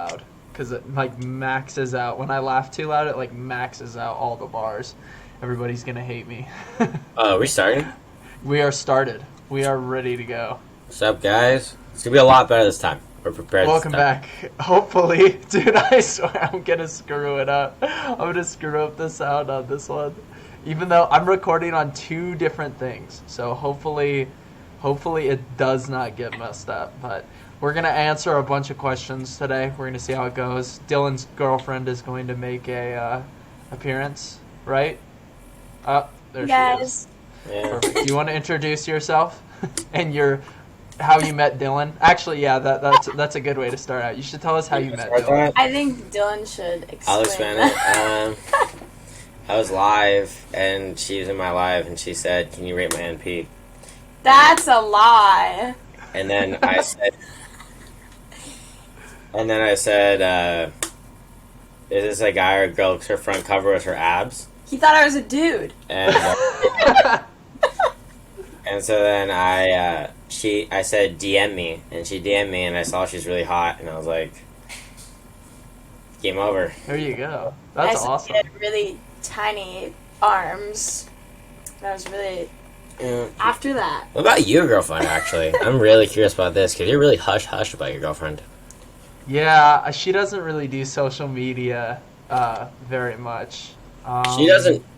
loud because it like maxes out. When I laugh too loud, it like maxes out all the bars. Everybody's gonna hate me. Oh, we starting? We are started. We are ready to go. What's up, guys? It's gonna be a lot better this time. We're prepared. Welcome back. Hopefully, dude, I swear I'm gonna screw it up. I'm gonna screw up the sound on this one. Even though I'm recording on two different things. So hopefully it does not get messed up. But we're gonna answer a bunch of questions today. We're gonna see how it goes. Dylan's girlfriend is going to make a appearance, right? Oh, there she is. Yeah. Perfect. Do you want to introduce yourself and how you met Dylan? Actually, yeah, that's a good way to start out. You should tell us how you met Dylan. I think Dylan should explain. I'll explain it. I was live, and she was in my live, and she said, "Can you rate my NP?" That's a lie. And then I said, "Is this a guy or a girl? Because her front cover was her abs." He thought I was a dude. And and so then I said DM me, and she DM'd me, and I saw she's really hot, and I was like, game over. There you go. That's awesome. She had really tiny arms. That was really. Yeah. After that. What about your girlfriend? Actually, I'm really curious about this because you're really hush hush about your girlfriend. Yeah, she doesn't really do social media very much.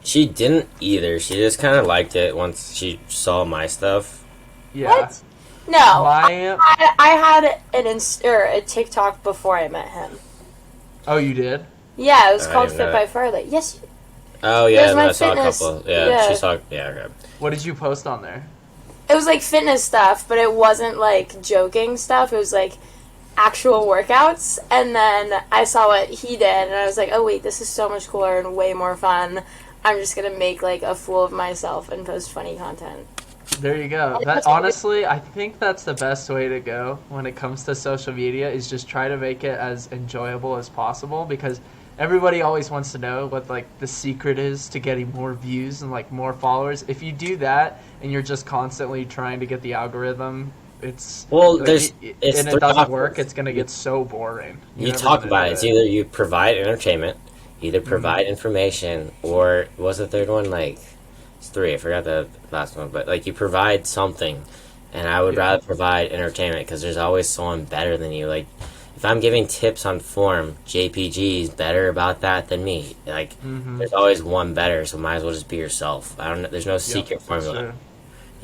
She didn't either. She just kind of liked it once she saw my stuff. Yeah. What? No. I had a TikTok before I met him. Oh, you did? Yeah, it was called Fit by Farley. Yes. Oh, yeah, I saw fitness. a couple. Yeah, she saw. Yeah, okay. What did you post on there? It was like fitness stuff, but it wasn't like joking stuff. It was like actual workouts, and then I saw what he did, and I was like, oh wait, this is so much cooler and way more fun. I'm just gonna make like a fool of myself and post funny content. There you go. That honestly, I think that's the best way to go when it comes to social media, is just try to make it as enjoyable as possible, because everybody always wants to know what like the secret is to getting more views and like more followers. If you do that and you're just constantly trying to get the algorithm, it doesn't work, it's going to get so boring. You talk about it. It's either you provide entertainment, either provide information, or what was the third one? Like, it's three. I forgot the last one. But, like, you provide something, and I would rather provide entertainment because there's always someone better than you. Like, if I'm giving tips on form, JPG is better about that than me. Like, there's always one better, so might as well just be yourself. There's no secret formula. Sure.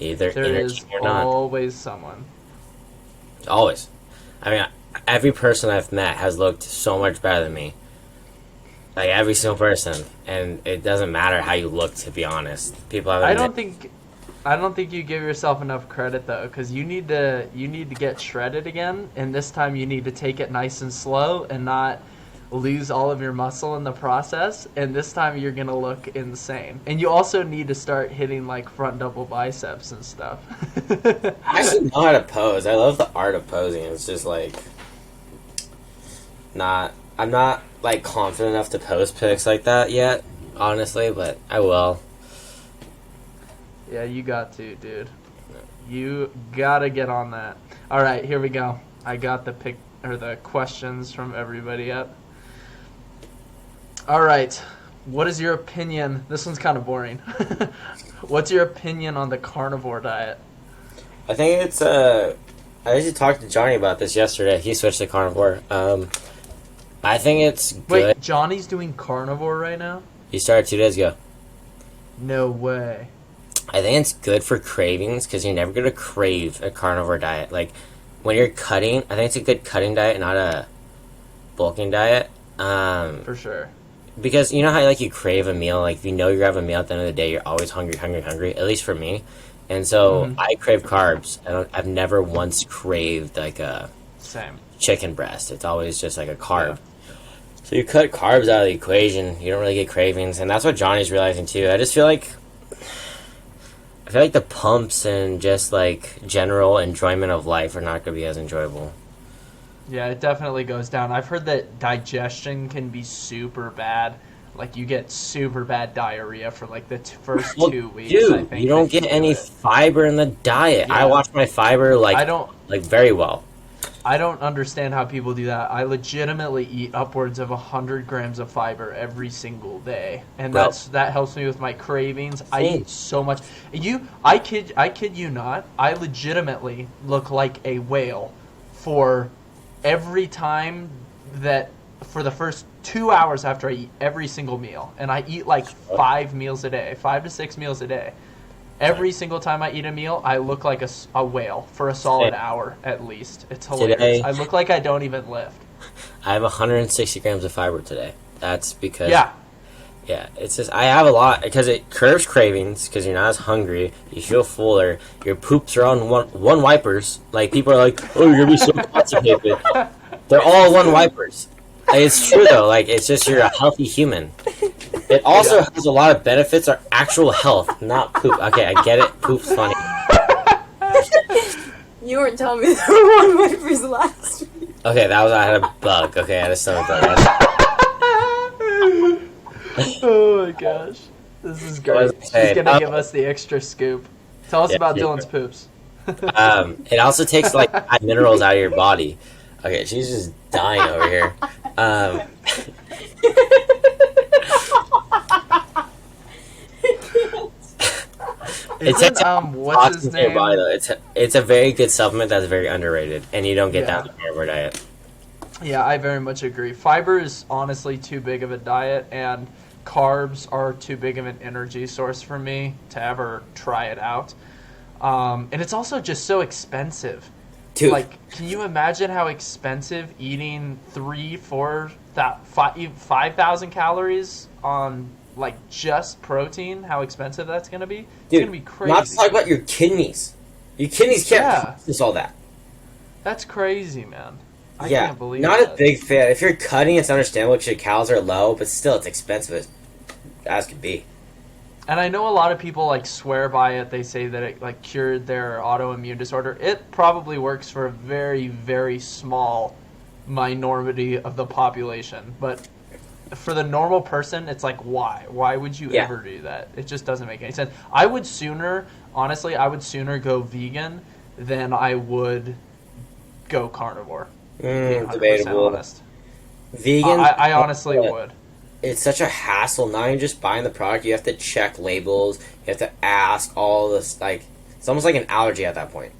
Either there is or not. Always someone. Always. I mean, every person I've met has looked so much better than me. Like, every single person. And it doesn't matter how you look, to be honest. People haven't. I don't think you give yourself enough credit though, because you need to get shredded again, and this time you need to take it nice and slow and not lose all of your muscle in the process, and this time you're gonna look insane. And you also need to start hitting like front double biceps and stuff. I actually know how to pose. I love the art of posing. It's just like I'm not like confident enough to pose pics like that yet, honestly, but I will. Yeah, you got to, dude. You gotta get on that. All right, here we go. I got the questions from everybody up. All right, what is your opinion? This one's kind of boring. What's your opinion on the carnivore diet? I think it's I actually talked to Johnny about this yesterday. He switched to carnivore. I think it's good. Wait, Johnny's doing carnivore right now? He started 2 days ago. No way. I think it's good for cravings because you're never going to crave a carnivore diet. Like, when you're cutting, I think it's a good cutting diet, not a bulking diet. For sure. Because you know how like you crave a meal, like if you know you're having a meal at the end of the day, you're always hungry, at least for me. And so I crave carbs. I've never once craved like a chicken breast. It's always just like a carb. Yeah. So you cut carbs out of the equation, you don't really get cravings, and that's what Johnny's realizing too. I feel like the pumps and just like general enjoyment of life are not going to be as enjoyable. Yeah, it definitely goes down. I've heard that digestion can be super bad. Like, you get super bad diarrhea for, like, the first 2 weeks. Dude, I think you don't get any fiber in the diet. Yeah. I watch my fiber, like, very well. I don't understand how people do that. I legitimately eat upwards of 100 grams of fiber every single day, and Bro. that helps me with my cravings. I Same. eat so much. I kid you not. I legitimately look like a whale for every time that for the first 2 hours after I eat every single meal, and I eat like 5 meals a day, 5 to 6 meals a day. Every single time I eat a meal, I look like a whale for a solid hour at least. It's hilarious. Today- I look like I don't even lift. I have 160 grams of fiber today. That's because Yeah. it's just I have a lot because it curbs cravings because you're not as hungry. You feel fuller. Your poops are on one wipers. Like people are like, oh, you're gonna be so constipated. They're all one wipers. Like, it's true though. Like it's just you're a healthy human. It also has a lot of benefits. Are actual health, not poop. Okay, I get it. Poop's funny. You weren't telling me there were 1 wipers last week. Okay, that was I had a bug. Okay, I had a stomach bug. Oh my gosh. This is great. She's going to give us the extra scoop. Tell us about Dylan's poops. It also takes like minerals out of your body. Okay, she's just dying over here. It takes what's his name? body, though. It's a very good supplement that's very underrated, and you don't get that in the carnivore diet. Yeah, I very much agree. Fiber is honestly too big of a diet, and carbs are too big of an energy source for me to ever try it out. And it's also just so expensive. Dude. Like, can you imagine how expensive eating 5,000 calories on like just protein? How expensive that's going to be? It's going to be crazy. Not to talk about your kidneys. Your kidneys can't process all that. That's crazy, man. I can't believe not that. a big fan. If you're cutting, it's understandable because your calories are low, but still, it's expensive as could be. And I know a lot of people like swear by it. They say that it like cured their autoimmune disorder. It probably works for a very, very small minority of the population. But for the normal person, it's like, why? Why would you ever do that? It just doesn't make any sense. I would sooner go vegan than I would go carnivore. Debatable. Honest. Vegan. I honestly would. It's such a hassle. Not even just buying the product, you have to check labels. You have to ask all this. Like, it's almost like an allergy at that point.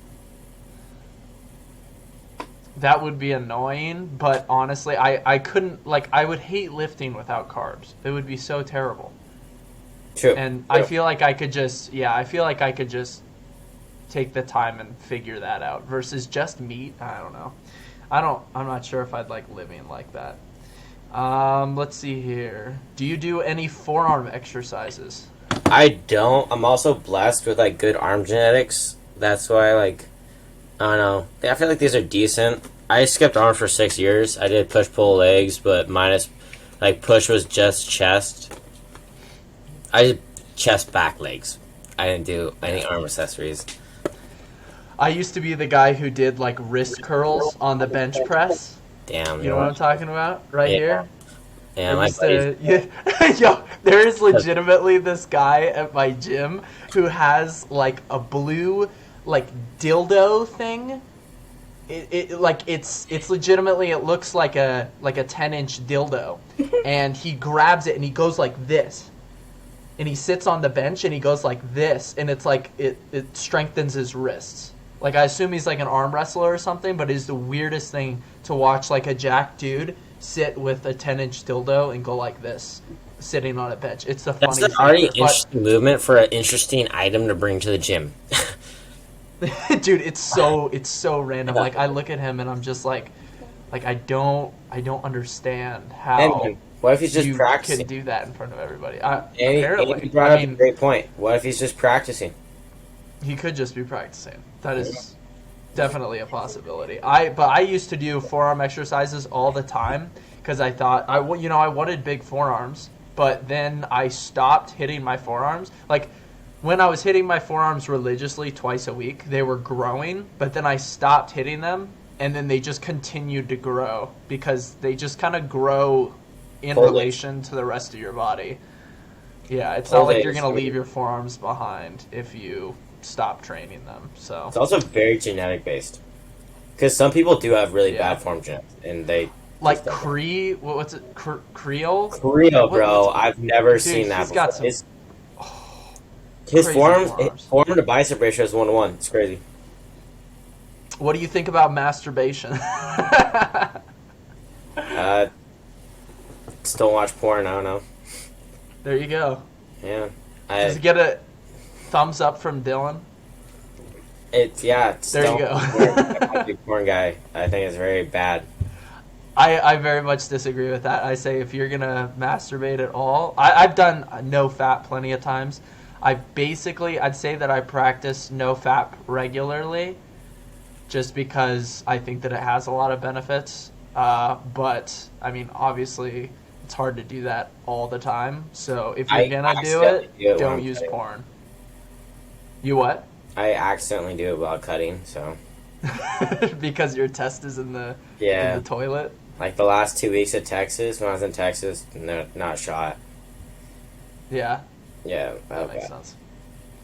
That would be annoying, but honestly, I couldn't, like, I would hate lifting without carbs. It would be so terrible. True. And I feel like I could just take the time and figure that out versus just meat. I don't know. I'm not sure if I'd like living like that. Let's see here. Do you do any forearm exercises? I don't. I'm also blessed with like good arm genetics. That's why I don't know. I feel like these are decent. I skipped arms for 6 years. I did push pull legs, but minus like push was just chest. I did chest back legs. I didn't do any arm accessories. I used to be the guy who did like wrist curls on the bench press. Damn. You know what I'm talking about? Right here? Yeah, Yo, there is legitimately this guy at my gym who has like a blue like dildo thing. It's legitimately, it looks like a 10-inch dildo. And he grabs it and he goes like this. And he sits on the bench and he goes like this, and it's like it strengthens his wrists. Like, I assume he's like an arm wrestler or something, but it's the weirdest thing to watch, like a jacked dude sit with a 10-inch dildo and go like this, sitting on a bench. It's the funniest thing. That's an already interesting movement for an interesting item to bring to the gym. Dude, it's so random. Like, I look at him and I'm just like I don't understand how. And what if he's just practicing? Can do that in front of everybody. Apparently, you brought up a great point. What if he's just practicing? He could just be practicing. That is definitely a possibility. I used to do forearm exercises all the time because I thought I wanted big forearms, but then I stopped hitting my forearms. Like, when I was hitting my forearms religiously twice a week, they were growing, but then I stopped hitting them, and then they just continued to grow because they just kind of grow in relation to the rest of your body. Yeah, it's not like you're going to leave your forearms behind if you stop training them. So it's also very genetic based. Because some people do have really Yeah. bad form gyms, and they Like just don't. what's it? Creole? Creole, bro. What's- I've never Dude, seen that he's before. got some His crazy forearms, forearms. forearm to bicep ratio is 1-to-1. It's crazy. What do you think about masturbation? Just don't watch porn. I don't know. There you go. Yeah, Does it get a thumbs up from Dylan? it's There you go. I'm a big porn guy. I think it's very bad. I very much disagree with that. I say if you're gonna masturbate at all, I've done NoFap plenty of times. I'd say that I practice NoFap regularly, just because I think that it has a lot of benefits. But I mean, obviously, it's hard to do that all the time. So if you're gonna do it, don't use porn. You what? I accidentally do it while cutting. So Because your test is in the toilet. like the last 2 weeks of Texas, when I was in Texas, no, not shot. Yeah. Yeah, That makes sense.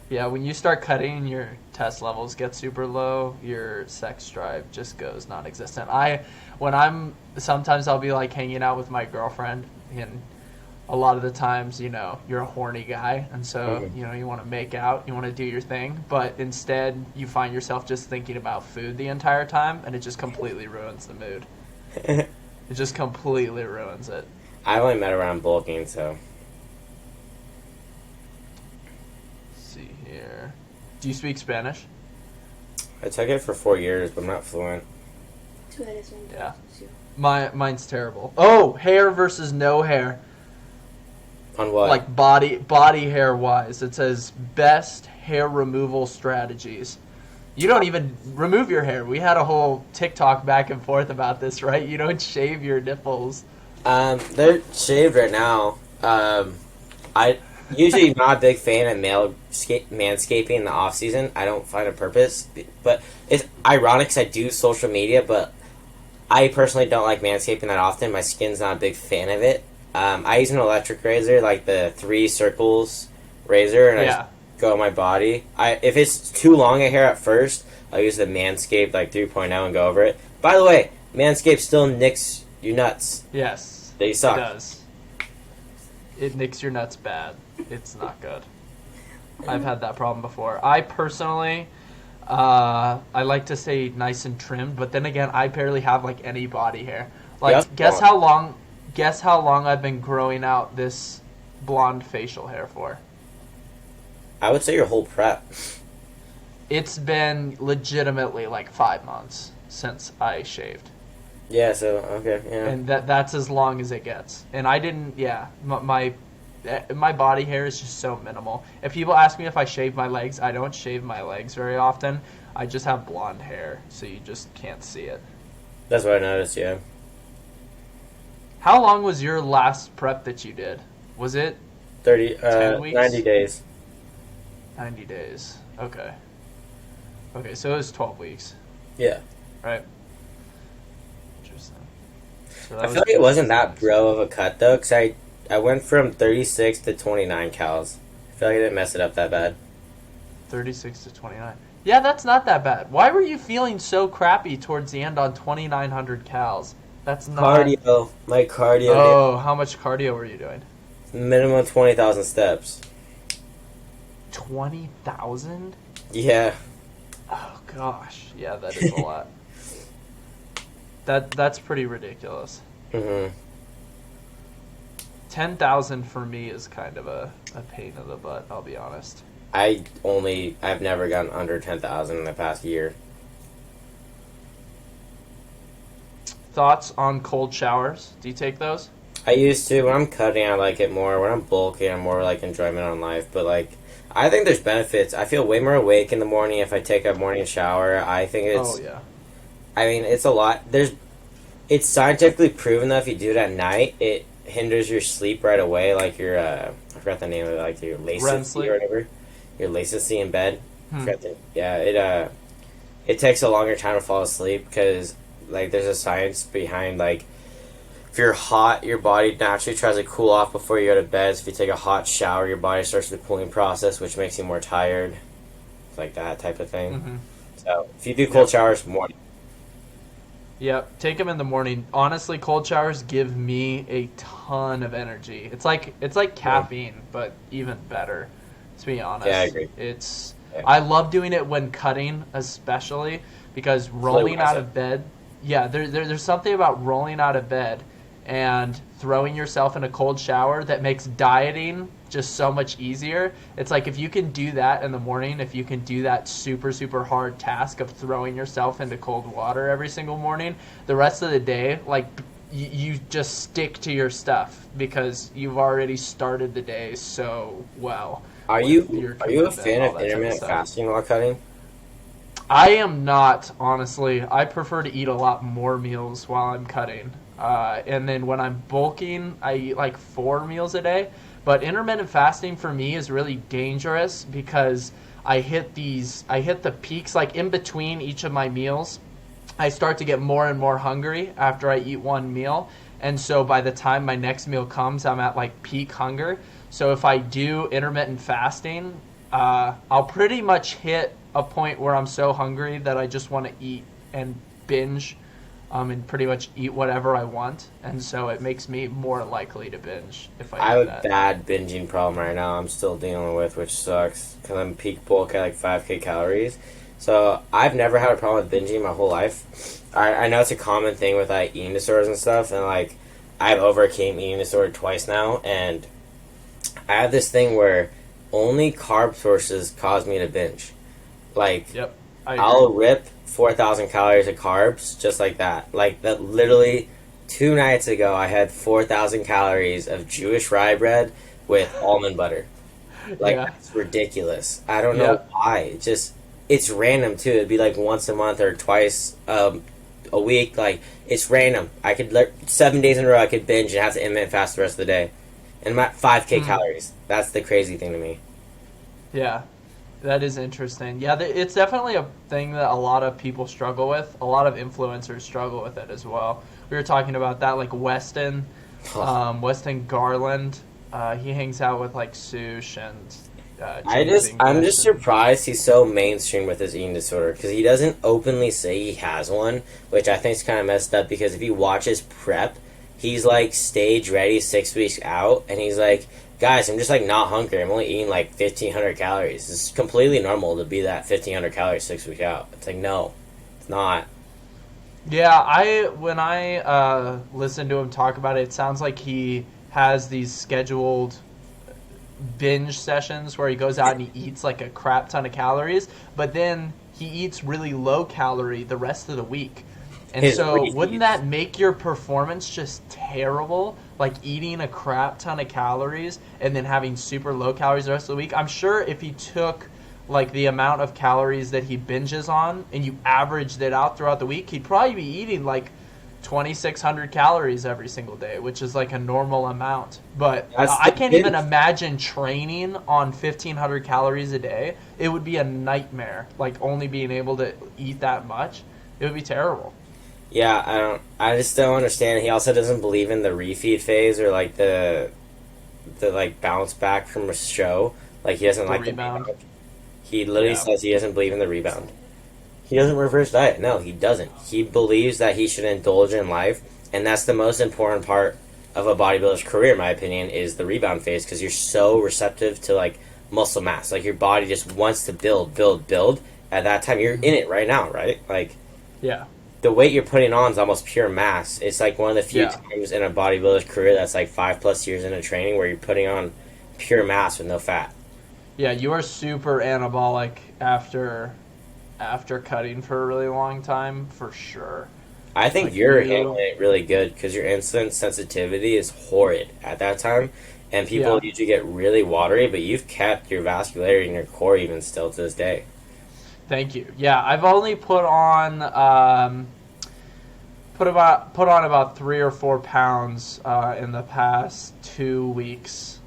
Yeah, when you start cutting and your test levels get super low, your sex drive just goes non-existent. Sometimes I'll be like hanging out with my girlfriend, and a lot of the times, you're a horny guy, and so, you want to make out, you want to do your thing, but instead you find yourself just thinking about food the entire time, and it just completely ruins the mood. It just completely ruins it. I only met around bulking, so. See here. Do you speak Spanish? I took it for 4 years, but I'm not fluent. Yeah. Mine's terrible. Oh, hair versus no hair. On what? Like body hair wise. It says best hair removal strategies. You don't even remove your hair. We had a whole TikTok back and forth about this, right? You don't shave your nipples. They're shaved right now. I usually not a big fan of manscaping in the off season. I don't find a purpose, but it's ironic because I do social media, but I personally don't like manscaping that often. My skin's not a big fan of it. I use an electric razor, like the 3 circles razor, and I just go on my body. If it's too long a hair at first, I'll use the Manscaped like 3.0 and go over it. By the way, Manscaped still nicks your nuts. Yes. They suck. It does. It nicks your nuts bad. It's not good. I've had that problem before. I personally, I like to say nice and trimmed, but then again, I barely have like any body hair. Like, guess how long I've been growing out this blonde facial hair for? I would say your whole prep. It's been legitimately like 5 months since I shaved. Yeah, so, okay, yeah. And that's as long as it gets. And I didn't, my body hair is just so minimal. If people ask me if I shave my legs, I don't shave my legs very often. I just have blonde hair, so you just can't see it. That's what I noticed, yeah. How long was your last prep that you did? Was it 10 weeks? 90 days. 90 days. Okay. Okay, so it was 12 weeks, Yeah. right? Interesting. So I feel like it wasn't that bro of a cut, though, because I went from 36 to 29 cals. I feel like I didn't mess it up that bad. 36 to 29. Yeah, that's not that bad. Why were you feeling so crappy towards the end on 2,900 cals? That's not... Cardio. My cardio. Oh, how much cardio were you doing? Minimum 20,000 steps. 20,000? Yeah. Oh gosh, yeah, that is a lot. That's pretty ridiculous. 10,000 for me is kind of a pain in the butt, I'll be honest. I've never gotten under 10,000 in the past year. Thoughts on cold showers? Do you take those? I used to. When I'm cutting, I like it more. When I'm bulking, I'm more like enjoyment on life. But like, I think there's benefits. I feel way more awake in the morning if I take a morning shower. I think it's... Oh, yeah. I mean, it's a lot. It's scientifically proven that if you do it at night, it hinders your sleep right away. Like your, I forgot the name of it, like your latency or whatever. Your latency in bed. It takes a longer time to fall asleep because, like, there's a science behind, like, if you're hot, your body naturally tries to cool off before you go to bed. So if you take a hot shower, your body starts the cooling process, which makes you more tired. Like that type of thing. So if you do cold showers morning. Yep, take them in the morning. Honestly, cold showers give me a ton of energy. It's like caffeine, but even better. To be Yeah, I honest, agree. it's Yeah. I love doing it when cutting, especially because rolling out of bed. Yeah, there's something about rolling out of bed and throwing yourself in a cold shower that makes dieting just so much easier. It's like if you can do that in the morning, if you can do that super, super hard task of throwing yourself into cold water every single morning, the rest of the day, like, you just stick to your stuff because you've already started the day so well Are with you your are you a commitment, fan all of that type of intermittent stuff. fasting while cutting? I am not, honestly. I prefer to eat a lot more meals while I'm cutting. And then when I'm bulking, I eat like 4 meals a day. But intermittent fasting for me is really dangerous because I hit the peaks like in between each of my meals. I start to get more and more hungry after I eat one meal. And so by the time my next meal comes, I'm at like peak hunger. So if I do intermittent fasting, I'll pretty much hit a point where I'm so hungry that I just want to eat and binge, and pretty much eat whatever I want. And so it makes me more likely to binge if I I do have a that. bad binging problem right now. I'm still dealing with, which sucks because I'm peak bulk at like 5K calories. So I've never had a problem with binging my whole life. I know it's a common thing with like eating disorders and stuff, and like I've overcame eating disorder twice now, and I have this thing where only carb sources cause me to binge. Like Yep, I I'll agree. rip 4,000 calories of carbs just like that. Like that literally 2 nights ago I had 4,000 calories of Jewish rye bread with almond butter. Like Yeah, that's ridiculous. I don't know yep. why. It's random too. It'd be like once a month or twice a week. Like it's random. I could 7 days in a row I could binge and have to intermittent fast the rest of the day. And I'm at 5K Hmm. calories. That's the crazy thing to me. Yeah, that is interesting. Yeah, it's definitely a thing that a lot of people struggle with. A lot of influencers struggle with it as well. We were talking about that, like Weston Garland. He hangs out with like Sush and James I'm just English. And, surprised he's so mainstream with his eating disorder because he doesn't openly say he has one, which I think is kind of messed up. Because if you watch his prep, he's like stage ready 6 weeks out, and he's like, "Guys, I'm just like not hungry. I'm only eating like 1,500 calories. It's completely normal to be that 1,500 calories 6 weeks out." It's like no, it's not. yeah, I when I listen to him talk about it, it sounds like he has these scheduled binge sessions where he goes out and he eats like a crap ton of calories, but then he eats really low calorie the rest of the week. And His so, wouldn't reheats. that make your performance just terrible? Like eating a crap ton of calories and then having super low calories the rest of the week? I'm sure if he took like the amount of calories that he binges on and you averaged it out throughout the week, he'd probably be eating like 2,600 calories every single day, which is like a normal amount. But That's I the can't even binge. imagine training on 1,500 calories a day. It would be a nightmare, like only being able to eat that much. It would be terrible. Yeah, I don't. I just don't understand. He also doesn't believe in the refeed phase or like the like bounce back from a show. Like he doesn't The like the rebound. rebound. He literally Yeah. says he doesn't believe in the rebound. He doesn't reverse diet. No, he doesn't. He believes that he should indulge in life, and that's the most important part of a bodybuilder's career, in my opinion, is the rebound phase because you're so receptive to like muscle mass. Like your body just wants to build, build, build. At that time, you're in it right now, right? Like Yeah. the weight you're putting on is almost pure mass. It's like one of the few Yeah. times in a bodybuilder's career that's like 5+ years into training where you're putting on pure mass with no fat. Yeah, you are super anabolic after cutting for a really long time, for sure. I think Like you're you handling it really good because your insulin sensitivity is horrid at that time, and people Yeah. usually get really watery. But you've kept your vascularity in your core even still to this day. Thank you. Yeah, I've only put on about 3 or 4 pounds in the past 2 weeks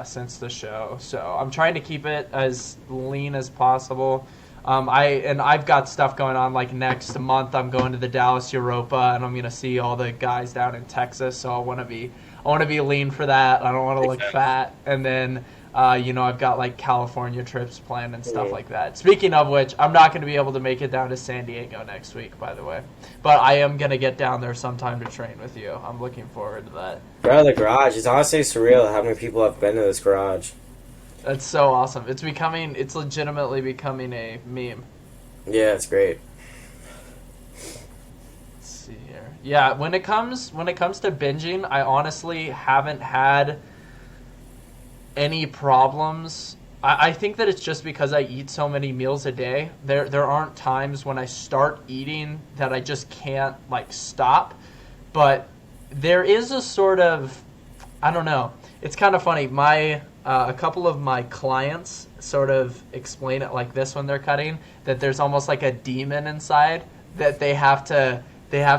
since the show. So I'm trying to keep it as lean as possible. I've got stuff going on. Like next month, I'm going to the Dallas Europa, and I'm gonna see all the guys down in Texas. So I want to be lean for that. I don't want to Makes look sense. fat. And then I've got like California trips planned and stuff like that. Speaking of which, I'm not going to be able to make it down to San Diego next week, by the way. But I am going to get down there sometime to train with you. I'm looking forward to that. Bro, the garage, it's honestly surreal how many people have been to this garage. That's so awesome. It's legitimately becoming a meme. Yeah, it's great. Let's see here. Yeah, when it comes to binging, I honestly haven't had any problems. I think that it's just because I eat so many meals a day. There aren't times when I start eating that I just can't like stop. But there is a sort of, I don't know. It's kind of funny. A couple of my clients sort of explain it like this when they're cutting, that there's almost like a demon inside that they have to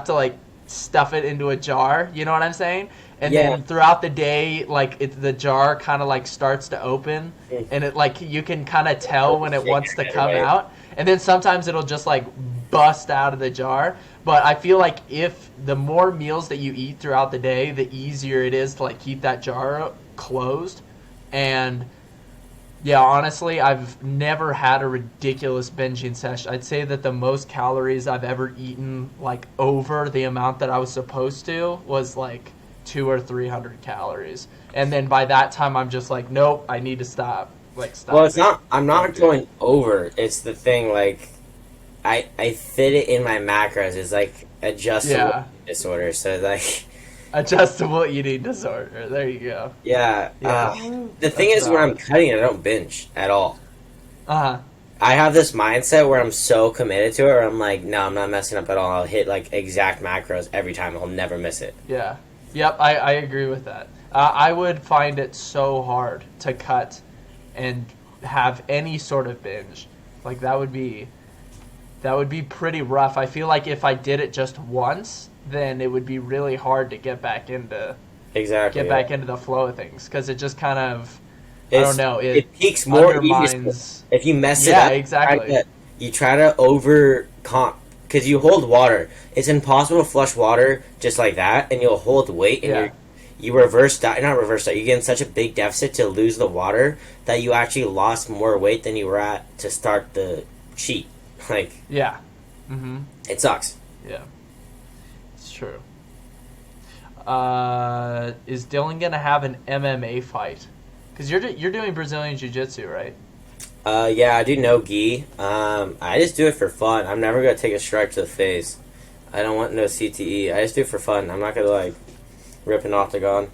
like stuff it into a jar. You know what I'm saying? And then throughout the day, like the jar kind of like starts to open, and it like you can kind of tell when it wants to come out, and then sometimes it'll just like bust out of the jar. But I feel like if the more meals that you eat throughout the day, the easier it is to like keep that jar closed. And yeah, honestly, I've never had a ridiculous binging session. I'd say that the most calories I've ever eaten, like over the amount that I was supposed to, was like 200 or 300 calories. And then by that time, I'm just like, nope, I need to stop. Like, stop. Well, it's not. I'm not going over. It's the thing. Like, I fit it in my macros. It's like adjustable disorder. So like. Adjustable eating disorder. There you go. Yeah. The thing is, when I'm cutting, I don't binge at all. I have this mindset where I'm so committed to it, where I'm like, no, I'm not messing up at all. I'll hit like exact macros every time. I'll never miss it. Yeah. Yep. I agree with that. I would find it so hard to cut and have any sort of binge. Like that would be pretty rough. I feel like if I did it just once, then it would be really hard to get back into back into the flow of things, because it just kind of I don't know, it peaks more undermines if you mess it up. Exactly. You try to because you hold water. It's impossible to flush water just like that, and you'll hold weight and you reverse diet, not reverse diet. You get in such a big deficit to lose the water that you actually lost more weight than you were at to start the cheat. Like it sucks. Yeah. True. Is Dylan gonna have an MMA fight? Because you're doing Brazilian Jiu-Jitsu, right? Yeah, I do no gi. I just do it for fun. I'm never gonna take a strike to the face. I don't want no CTE. I just do it for fun. I'm not gonna like rip an octagon.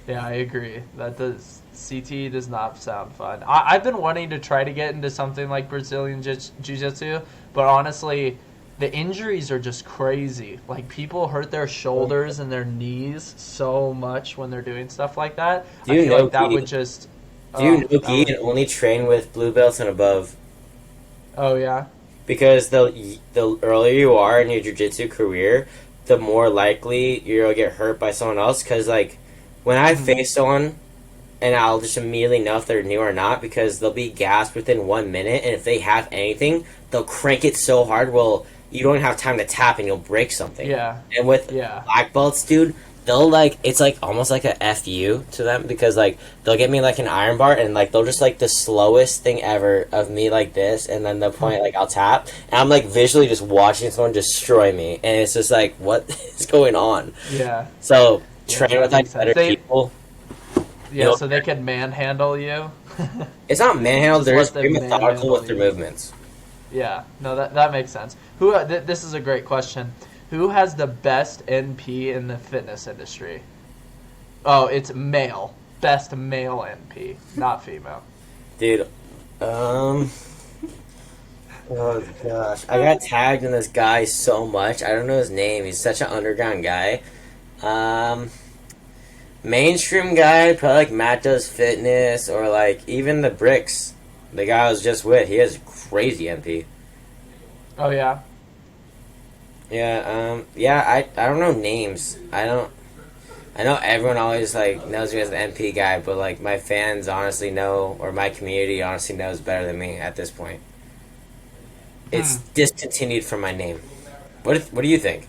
Yeah, I agree. CTE does not sound fun. I've been wanting to try to get into something like Brazilian Jiu-Jitsu, but honestly, the injuries are just crazy. Like, people hurt their shoulders and their knees so much when they're doing stuff like that. Do you know that would just... Do you know gi and only train with blue belts and above? Oh, yeah? Because the earlier you are in your jiu-jitsu career, the more likely you're going to get hurt by someone else. Because, like, when I face someone, and I'll just immediately know if they're new or not, because they'll be gassed within 1 minute, and if they have anything, they'll crank it so hard, well, you don't have time to tap and you'll break something. Yeah. And with black belts, dude, they'll like, it's like almost like a FU to them, because like they'll get me like an iron bar and like they'll just like the slowest thing ever of me like this, and then they'll point like I'll tap and I'm like visually just watching someone destroy me, and it's just like, what is going on? Yeah. So train with like better people. Yeah, so they can manhandle you. It's not manhandle, they're just very methodical with their movements. Yeah, no, that makes sense. This is a great question. Who has the best NP in the fitness industry? Oh, it's male. Best male NP, not female. Dude, oh gosh, I got tagged in this guy so much. I don't know his name. He's such an underground guy. Mainstream guy, probably like Matt Does Fitness, or like even the Bricks. The guy I was just with, he has crazy NP. Oh yeah. Yeah, I don't know names. I know everyone always like knows me as the NP guy, but like my fans honestly know, or my community honestly knows better than me at this point. It's discontinued from my name. What do you think?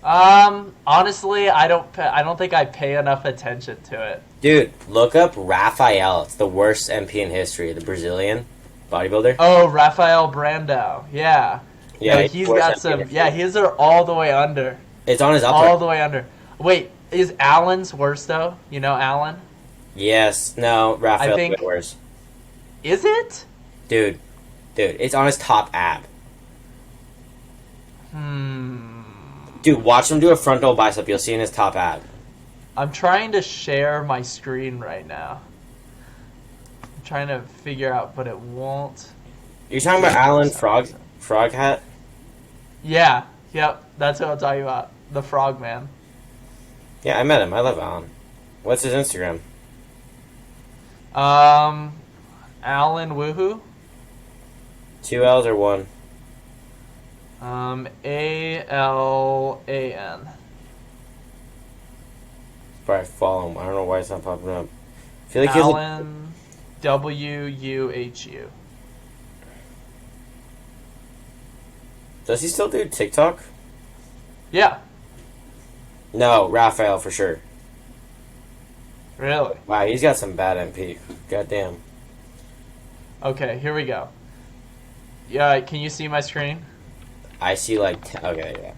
Honestly, I don't think I pay enough attention to it. Dude, look up Rafael. It's the worst MP in history. The Brazilian bodybuilder. Oh, Rafael Brandao. Yeah. Yeah, No, he's got some. Yeah, his are all the way under. It's on his upper. All the way under. Wait, is Allen's worse though? You know Allen? Yes. No, Rafael's I think- way worse. Is it? Dude, it's on his top ab. Dude, watch him do a frontal bicep. You'll see in his top ab. I'm trying to share my screen right now. I'm trying to figure out, but it won't. You're talking about Alan Frog Hat? Yeah. Yep. That's what I'm talking about. The Frogman. Yeah, I met him. I love Alan. What's his Instagram? Alan Woohoo. 2 L's or 1? ALAN. Probably follow him. I don't know why it's not popping up. I feel like he's Alan WUHU. Does he still do TikTok? Yeah. No, Raphael for sure. Really? Wow, he's got some bad MP. Goddamn. Okay, here we go. Yeah, can you see my screen? I see like okay,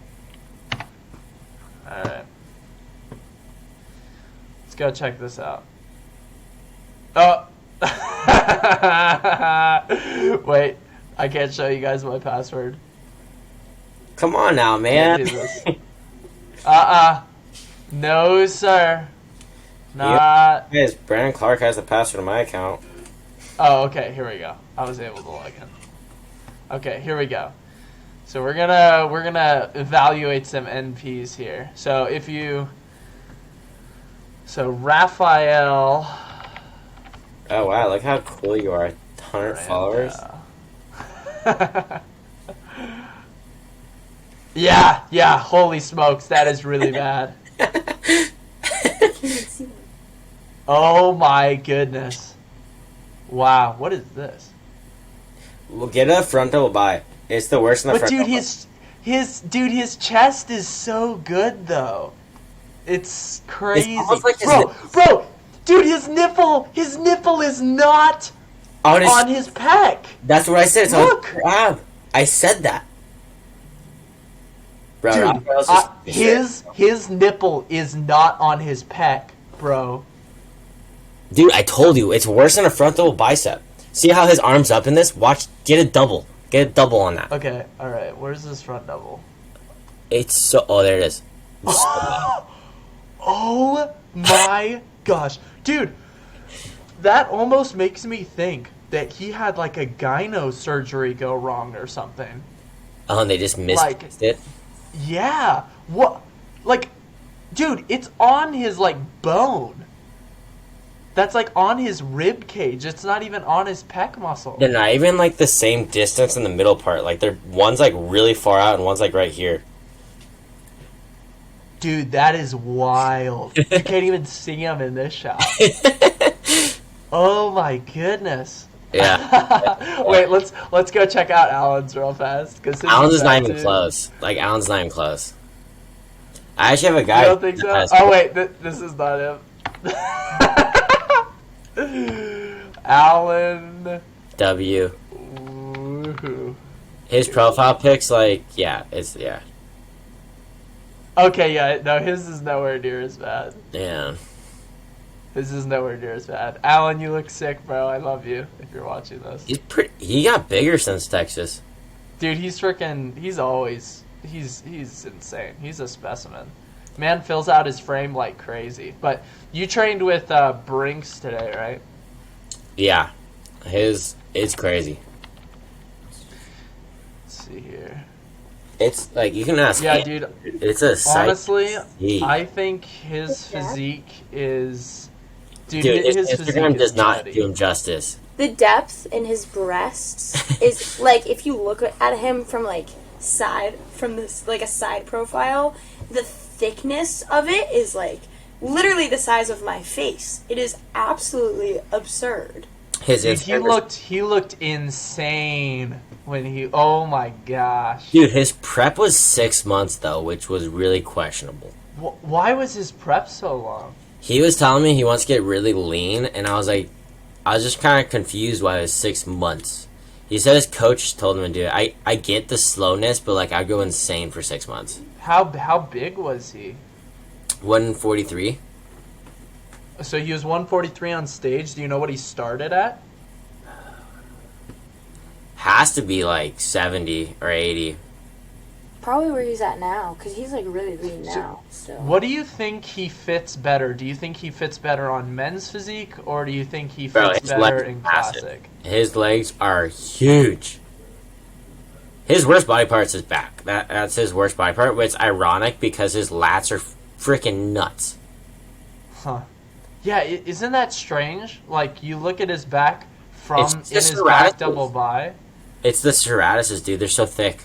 yeah. Alright. Let's go check this out. Oh! Wait, I can't show you guys my password. Come on now, Can't man. do this. No, sir. Not. Yes, Brandon Clark has the password to my account. Oh, okay, here we go. I was able to log in. Okay, here we go. So we're gonna evaluate some NPs here. So Raphael. Oh wow, look how cool you are. 100 followers. Yeah, holy smokes, that is really bad. Oh my goodness. Wow, what is this? Well, get a frontal bi. It's the worst in the But frontal. his chest is so good though. It's crazy. It's almost like bro, dude, his nipple is not on his pec. That's what I said. It's Look. on his ab. I said that. Bro, Dude, Raphael's just his nipple is not on his pec, bro. Dude, I told you, it's worse than a frontal bicep. See how his arm's up in this? Watch, get a double. Get a double on that. Okay, alright, where's this front double? It's so... Oh, there it is. It's so bad. Oh my gosh. Dude, that almost makes me think that he had like a gyno surgery go wrong or something. Oh, and they just missed it? Yeah. What? Like, dude, it's on his like bone. That's like on his rib cage. It's not even on his pec muscle. They're not even like the same distance in the middle part. Like, one's like really far out and one's like right here. Dude, that is wild. You can't even see him in this shot. Oh my goodness. Yeah. Wait, let's go check out Alan's real fast. Alan's is not even close. Like, Alan's not even close. I actually have a guy. You don't think so? Oh wait, this is not him. Alan W. Woohoo. His profile pics, like, yeah. Okay, yeah, no, his is nowhere near as bad. Yeah. His is nowhere near as bad. Alan, you look sick, bro. I love you if you're watching this. He got bigger since Texas. Dude, he's insane. He's a specimen. Man fills out his frame like crazy. But you trained with Brinks today, right? Yeah. It's crazy. Let's see here. It's like, you can ask. Yeah, dude. It's a sight. Honestly, See. I think his physique is... Dude, his his physique Instagram is does not nutty. do him justice. The depth in his breasts is like, if you look at him from a side profile, the thickness of it is like literally the size of my face. It is absolutely absurd. His Dude, Instagram he looked insane when he. Oh my gosh, Dude, his prep was 6 months though, which was really questionable. Why was his prep so long? He was telling me he wants to get really lean, and I was just kind of confused why it was 6 months. He said his coach told him to do it. I get the slowness, but like I'd go insane for 6 months. How big was he? 143. So he was 143 on stage. Do you know what he started at? Has to be like 70 or 80. Probably where he's at now, because he's like really lean now. So What do you think he fits better? Do you think he fits better on men's physique, or do you think he Bro, fits his better legs in are massive. classic? His legs are huge. His worst body part's his back. That's his worst body part, but it's ironic because his lats are freaking nuts. Huh. Yeah, isn't that strange? Like, you look at his back from It's in just his back serratises. double bi. It's the serratises, dude. They're so thick.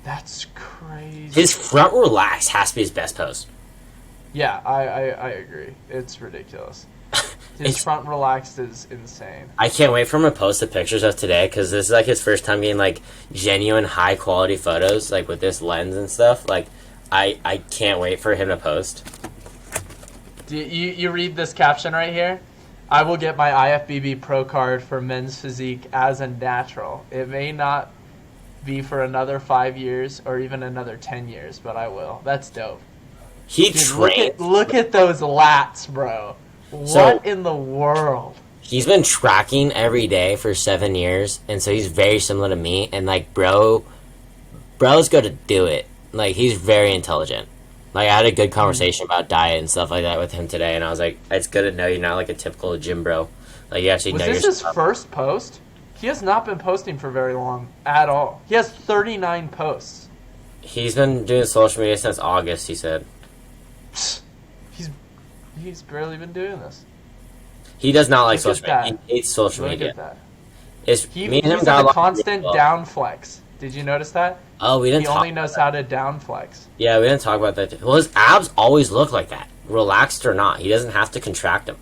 That's crazy. His front relax has to be his best pose. Yeah, I agree. It's ridiculous. His It's- front relaxed is insane. I can't wait for him to post the pictures of today because this is like his first time getting like genuine high quality photos, like with this lens and stuff. Like, I can't wait for him to post. Do you read this caption right here? I will get my IFBB Pro card for men's physique as a natural. It may not be for another 5 years or even another 10 years, but I will. That's dope. He Dude, trained. look at those lats, bro. So- What in the world? He's been tracking every day for 7 years, and so he's very similar to me. And like, bro's going to do it. Like, he's very intelligent. Like, I had a good conversation about diet and stuff like that with him today, and I was like, it's good to know you're not like a typical gym bro. Like, you actually Was know this your his stuff. first post? He has not been posting for very long at all. He has 39 posts. He's been doing social media since August, he said. He's barely been doing this. He does not like Look at social media. that. He hates social Look media. at that. It's, He, me and him he's got in a along constant really well. down flex. Did you notice that? Oh, we didn't He talk only about knows that. how to down flex. Yeah, we didn't talk about that. Well, his abs always look like that. Relaxed or not. He doesn't have to contract them.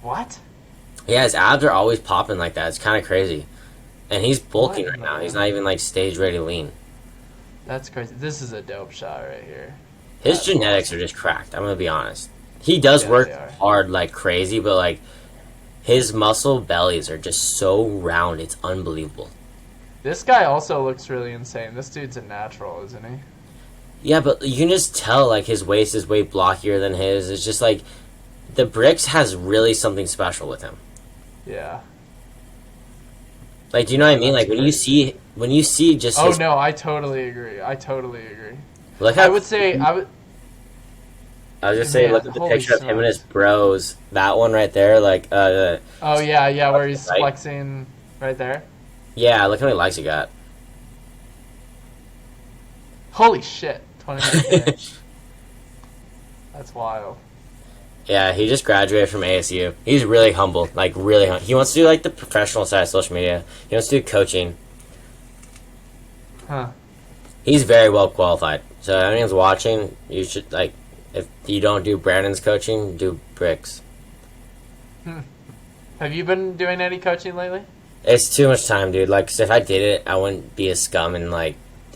What? Yeah, his abs are always popping like that. It's kind of crazy. And he's bulking What right in now. the- He's not even like stage ready lean. That's crazy. This is a dope shot right here. His That's genetics awesome. are just cracked. I'm gonna be honest. He does Yeah, work they are. hard like crazy, but like his muscle bellies are just so round. It's unbelievable. This guy also looks really insane. This dude's a natural, isn't he? Yeah, but you can just tell like his waist is way blockier than his. It's just like the bricks has really something special with him. Yeah. Like, do you know what I mean? That's Like crazy. when you see just Oh his, no, I totally agree. I totally agree. look how I would say I would. I was just saying, Man, look at the holy picture of him and his smokes. bros. That one right there, like, Oh yeah, where he's Right. flexing right there. yeah, look how many likes he got. Holy shit, 29K. That's wild. Yeah, he just graduated from ASU. He's really humble, like really. He wants to do like the professional side of social media. He wants to do coaching. Huh. He's very well qualified. So if anyone's watching, you should like. If you don't do Brandon's coaching, do Bricks. Have you been doing any coaching lately? It's too much time, dude. Like, 'cause if I did it, I wouldn't be a scum and like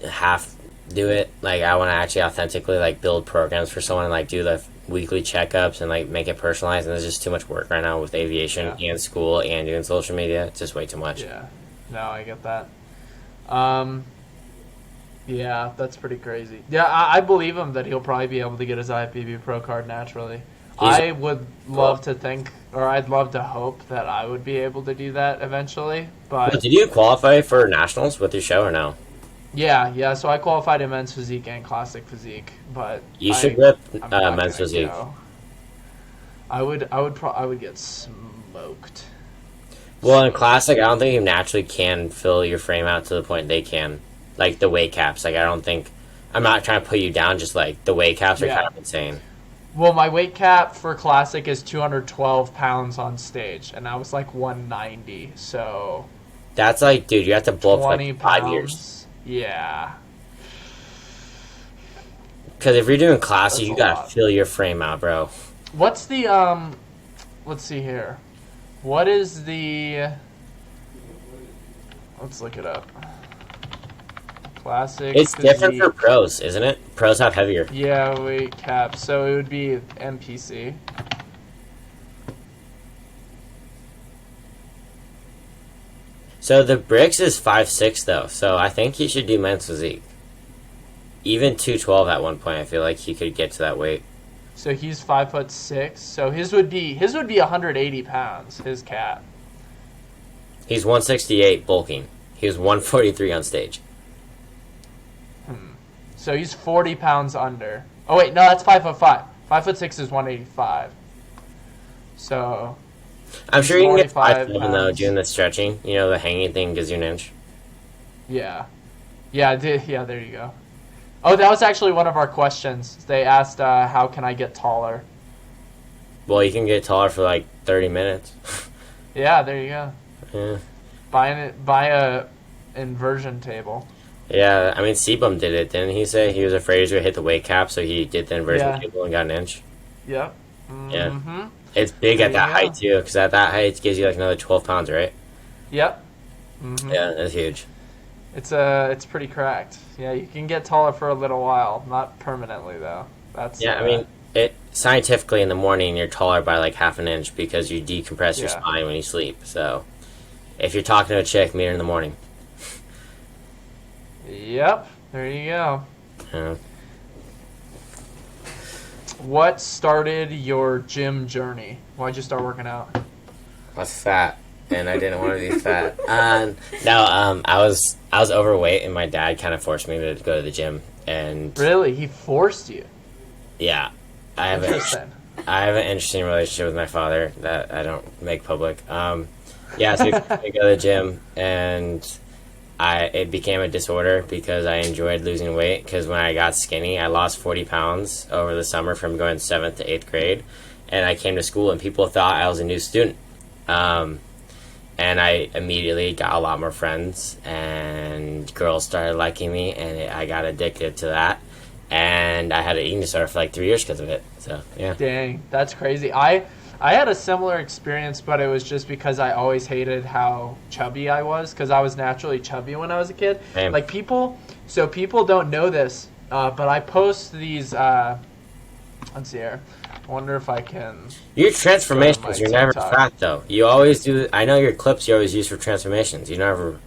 half do it. Like, I want to actually authentically like build programs for someone and like do the weekly checkups and like make it personalized. And there's just too much work right now with aviation and school and doing social media. It's just way too much. Yeah. No, I get that. Yeah, that's pretty crazy. Yeah, I believe him that he'll probably be able to get his IFBB Pro card naturally. I would love to think, or I'd love to hope that I would be able to do that eventually. But Did you qualify for nationals with your show or no? yeah. So I qualified in men's physique and classic physique, but You should rip I'm not men's gonna physique. go. I would get smoked. Well, in classic, I don't think you naturally can fill your frame out to the point they can. Like the weight caps. Like, I don't think. I'm not trying to put you down, just like the weight caps are Yeah. kind of insane. Well, my weight cap for classic is 212 pounds on stage, and I was like 190, so That's like, dude, you have to bulk for 20 like 5 pounds. years. Yeah. Because if you're doing classic, That's you a gotta lot. fill your frame out, bro. What's the let's see here. What is the Let's look it up. Classic. It's different physique. for pros, isn't it? Pros have heavier. Yeah, weight cap. So it would be MPC. So the bricks is 5'6" though, so I think he should do men's physique. Even 212 at one point, I feel like he could get to that weight. So he's 5'6". So his would be 180 pounds. His cap. He's 168 bulking. He was 143 on stage. So he's 40 pounds under. Oh wait, no, that's 5'5". 5'6" is 185. So I'm sure you can get 45 5'7" though, pounds. doing the stretching. You know, the hanging thing gives you an inch. yeah, yeah, there you go. Oh, that was actually one of our questions. They asked, how can I get taller? Well, you can get taller for like 30 minutes. Yeah, there you go. Yeah. Buy a inversion table. Yeah, I mean, Sebum did it, didn't he say? He was afraid he was going to hit the weight cap, so he did the inversion table and got an inch. Yep. Yeah. Mm-hmm. It's big at There that you height, go. too, because at that height, it gives you like another 12 pounds, right? Yep. Mm-hmm. Yeah, that's huge. It's pretty cracked. Yeah, you can get taller for a little while, not permanently though. That's Yeah, I mean, it scientifically in the morning, you're taller by like half an inch because you decompress your Yeah. spine when you sleep. So if you're talking to a chick, meet her in the morning. Yep. There you go. Yeah. What started your gym journey? Why'd you start working out? I was fat, and I didn't want to be fat. I was overweight, and my dad kind of forced me to go to the gym. And Really? He forced you? yeah, I have Interesting. an interesting relationship with my father that I don't make public. Yeah, so he forced me to go to the gym, and it became a disorder because I enjoyed losing weight. Because when I got skinny, I lost 40 pounds over the summer from going 7th to 8th grade, and I came to school and people thought I was a new student. And I immediately got a lot more friends, and girls started liking me, and I got addicted to that. And I had an eating disorder for like 3 years because of it. So yeah. Dang, that's crazy. I had a similar experience, but it was just because I always hated how chubby I was, because I was naturally chubby when I was a kid. Same. Like people don't know this, but I post these. Let's see here. I wonder if I can. Your transformations, my you're never TikTok. fat though. You always do. I know your clips you always use for transformations. You're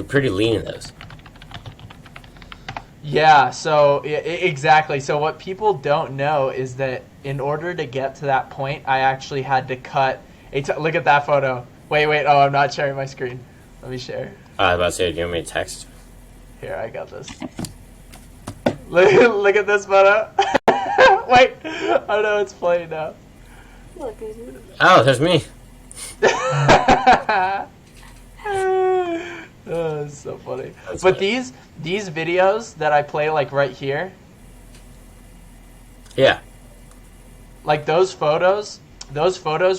pretty lean in those. Yeah, so exactly. So what people don't know is that in order to get to that point, I actually had to cut look at that photo. Wait. Oh, I'm not sharing my screen. Let me share. I was about to say, do you want me to text? Here, I got this. Look at this photo. Wait. Oh no, it's playing now. Look, who's me? Oh, there's me. Oh, it's so funny. That's But funny. these videos that I play like right here, Yeah. like those photos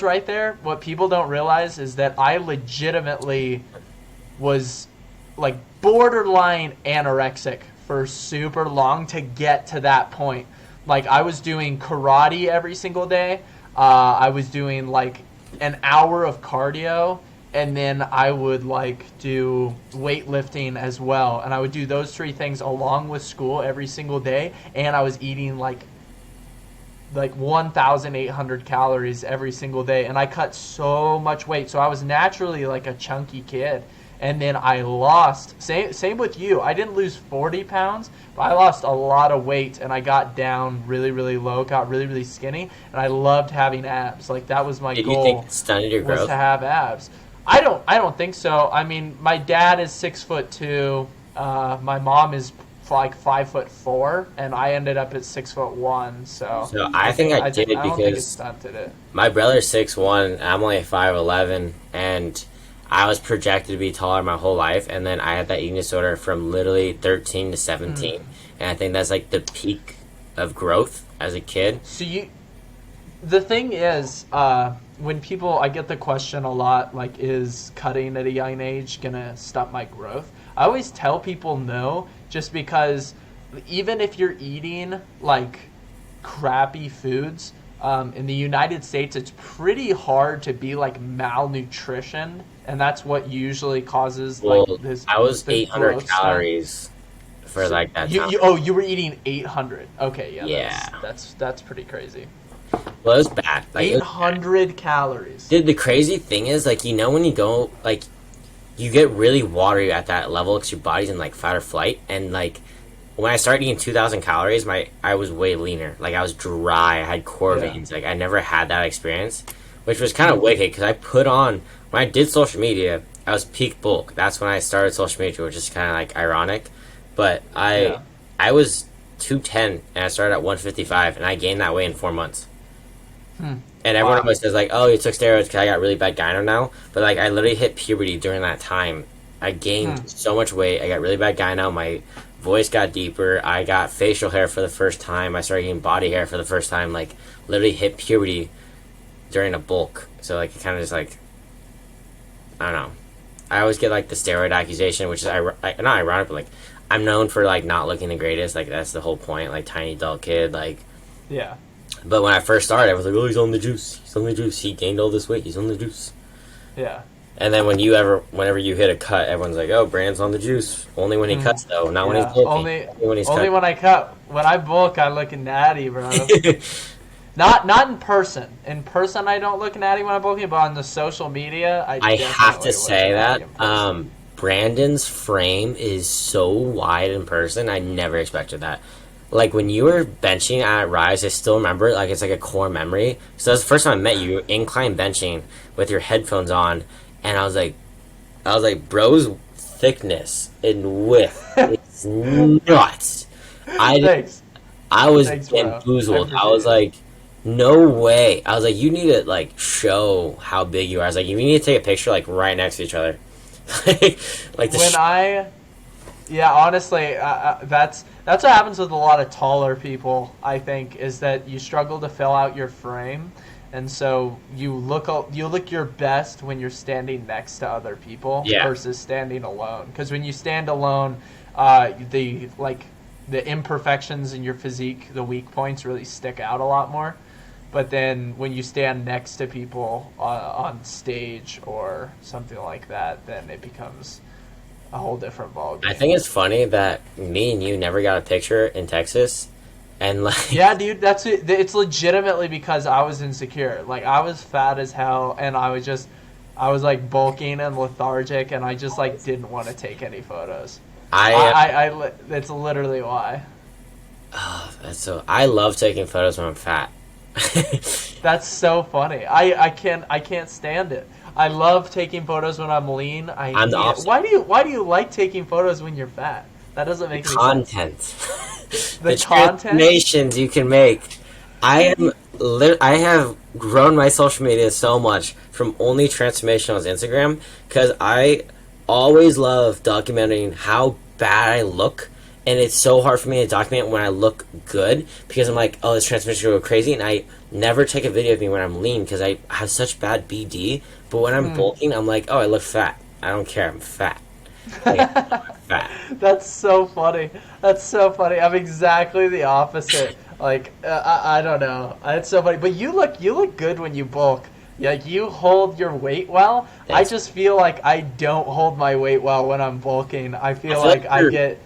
right there, what people don't realize is that I legitimately was like borderline anorexic for super long to get to that point. Like I was doing karate every single day. I was doing like an hour of cardio, and then I would like do weightlifting as well. And I would do those three things along with school every single day, and I was eating like 1,800 calories every single day, and I cut so much weight. So I was naturally like a chunky kid, and then I lost. Same with you. I didn't lose 40 pounds, but I lost a lot of weight, and I got down really, really low, got really, really skinny, and I loved having abs. Like that was my Did you goal. think it stunted your Was growth? to have abs. I don't think so. I mean, my dad is 6'2". My mom is like 5'4", and I ended up at 6'1". So I think I did it I don't think it because stunted it. my brother's 6'1", I'm only 5'11", and I was projected to be taller my whole life, and then I had that eating disorder from literally 13 to 17, and I think that's like the peak of growth as a kid. So the thing is, when I get the question a lot, like, is cutting at a young age gonna stop my growth? I always tell people no, just because even if you're eating like crappy foods, in the United States, it's pretty hard to be like malnutrition, and that's what usually causes Well, like this. I was the 800 growth spurt. calories for like that time. You were eating 800. Okay, yeah, Yeah. that's pretty crazy. Well, it was bad. Like, it was 800 calories. Dude, the crazy thing is, like, you know when you go, like, you get really watery at that level because your body's in, like, fight or flight. And, like, when I started eating 2,000 calories, I was way leaner. Like, I was dry. I had core veins. Like, I never had that experience, which was kind of wicked because I put on, when I did social media, I was peak bulk. That's when I started social media, which is kind of, like, ironic. But I was 210, and I started at 155, and I gained that weight in 4 months. And everyone always says, like, oh, you took steroids because I got really bad gyno now. But, like, I literally hit puberty during that time. I gained so much weight. I got really bad gyno. My voice got deeper. I got facial hair for the first time. I started getting body hair for the first time. Like, literally hit puberty during a bulk. So, like, it kind of just, like, I don't know. I always get, like, the steroid accusation, which is, not ironic, but, like, I'm known for, like, not looking the greatest. Like, that's the whole point. Like, tiny adult kid. Like, Yeah. but when I first started, I was like, oh, he's on the juice. He's on the juice. He gained all this weight. He's on the juice. Yeah. And then whenever you hit a cut, everyone's like, oh, Brand's on the juice. Only when he cuts, though. Not when he's bulking. Only when he's only cutting. when I cut. When I bulk, I look natty, bro. Not in person. In person, I don't look natty when I'm bulking, but on the social media, I have to say that that. Brandon's frame is so wide in person. I never expected that. Like, when you were benching at Ryse, I still remember it. Like, it's like a core memory. So that's the first time I met you. You were incline benching with your headphones on. And I was like, bro's thickness and width is nuts. Thanks. I was Thanks, bro. bamboozled. I was like, no way. I was like, you need to, like, show how big you are. I was like, you need to take a picture, like, right next to each other. like Yeah, honestly, that's what happens with a lot of taller people, I think, is that you struggle to fill out your frame, and so you look your best when you're standing next to other people versus standing alone. Because when you stand alone, the imperfections in your physique, the weak points, really stick out a lot more. But then when you stand next to people on stage or something like that, then it becomes a whole different ballgame. I think it's funny that me and you never got a picture in Texas, and like yeah, dude, that's it. It's legitimately because I was insecure. Like, I was fat as hell, and I was like bulking and lethargic, and I just like didn't want to take any photos. It's literally why. Oh, I love taking photos when I'm fat. That's so funny. I can't stand it. I love taking photos when I'm lean. I'm the opposite. Why do you like taking photos when you're fat? That doesn't make any sense. The transformations you can make. I have grown my social media so much from only transformation on Instagram because I always love documenting how bad I look. And it's so hard for me to document when I look good because I'm like, oh, this transformation will go crazy. And I never take a video of me when I'm lean because I have such bad BD. But when I'm bulking, I'm like, oh, I look fat. I don't care. I'm fat. Like, fat. That's so funny. I'm exactly the opposite. Like, I don't know. It's so funny. But you look good when you bulk. Like, you hold your weight well. Thanks. I just feel like I don't hold my weight well when I'm bulking. I feel like I get...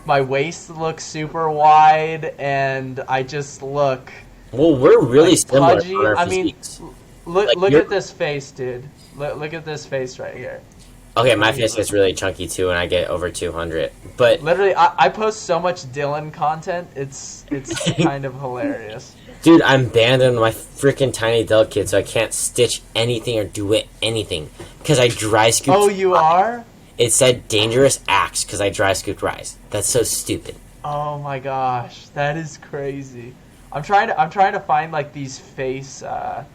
My waist looks super wide, and I just look... Well, we're really like, similar pudgy. on our I mean, physiques. look at this face, dude. Look at this face right here. Okay, my face gets really chunky, too, and I get over 200. But literally, I post so much Dylan content, it's kind of hilarious. dude, I'm banned on my freaking tiny adult kid, so I can't stitch anything or do anything. Because I dry scooped... Oh, you are? It said dangerous acts because I dry scooped Ryse. That's so stupid. Oh my gosh, that is crazy. I'm trying to find like these face. I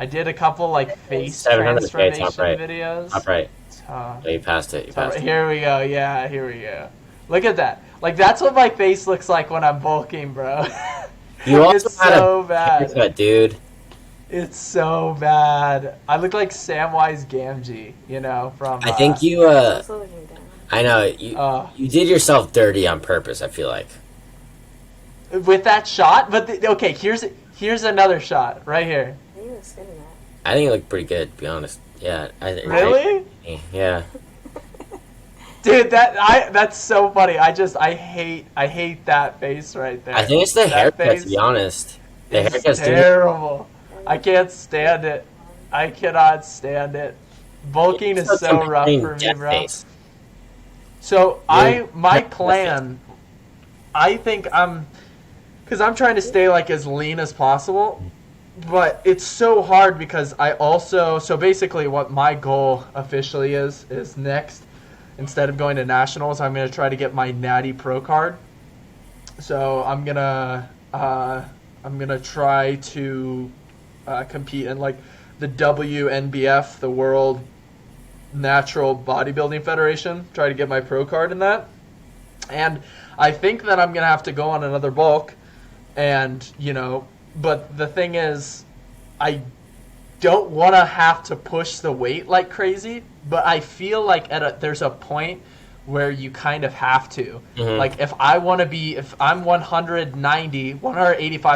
did a couple like face transformation videos. Top right. Oh, you passed it. You passed it. Here we go. Yeah, here we go. Look at that. Like, that's what my face looks like when I'm bulking, bro. You also it's so bad, haircut, dude. It's so bad. I look like Samwise Gamgee, you know, from... I think you, I know, you did yourself dirty on purpose, I feel like. With that shot? But, okay, Here's another shot right here. You look good in that. I think it looked pretty good, to be honest. Yeah. Really? Yeah. Dude, that's so funny. I hate that face right there. I think it's the That haircut, face to be honest. The It's haircut's terrible. I can't stand it. I cannot stand it. Bulking is so rough for me, bro. Face. So my plan, I think because I'm trying to stay like as lean as possible, but it's so hard because so basically what my goal officially is next, instead of going to nationals, I'm gonna try to get my Natty Pro card. So I'm gonna try to compete in like the WNBF, the World Natural Bodybuilding Federation. Try to get my pro card in that, and I think that I'm gonna have to go on another bulk, and but the thing is, I don't want to have to push the weight like crazy, but I feel like there's a point where you kind of have to. Mm-hmm. Like if I'm 185,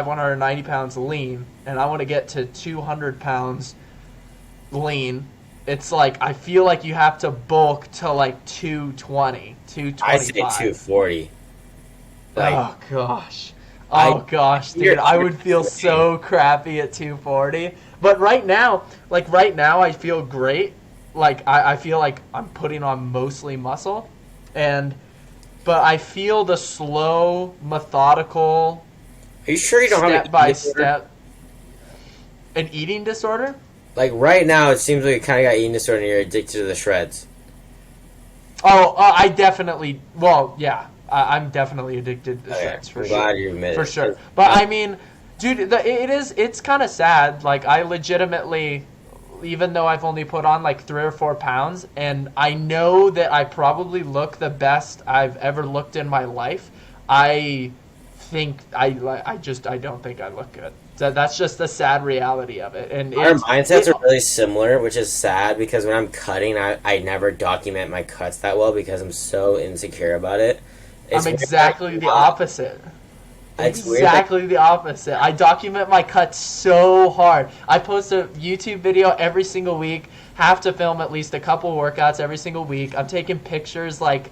190 pounds lean, and I want to get to 200 pounds lean, it's like I feel like you have to bulk to like 220, 225. I say 240. Oh gosh, dude, I would feel so crappy at 240. But right now, I feel great. Like I feel like I'm putting on mostly muscle, but I feel the slow, methodical. Are you sure you don't have step by step an eating disorder? Like right now, it seems like you kind of got eating disorder and you're addicted to the shreds. Oh, I definitely. Well, yeah, I'm definitely addicted to shreds for I'm sure. glad you admit For it. sure. But I mean, dude, it's kind of sad. Like I legitimately, even though I've only put on like 3 or 4 pounds, and I know that I probably look the best I've ever looked in my life, I think I don't think I look good. So that's just the sad reality of it. And our mindsets are really similar, which is sad because when I'm cutting, I never document my cuts that well because I'm so insecure about it. I'm exactly the opposite. It's Exactly the opposite. I document my cuts so hard. I post a YouTube video every single week. Have to film at least a couple workouts every single week. I'm taking pictures like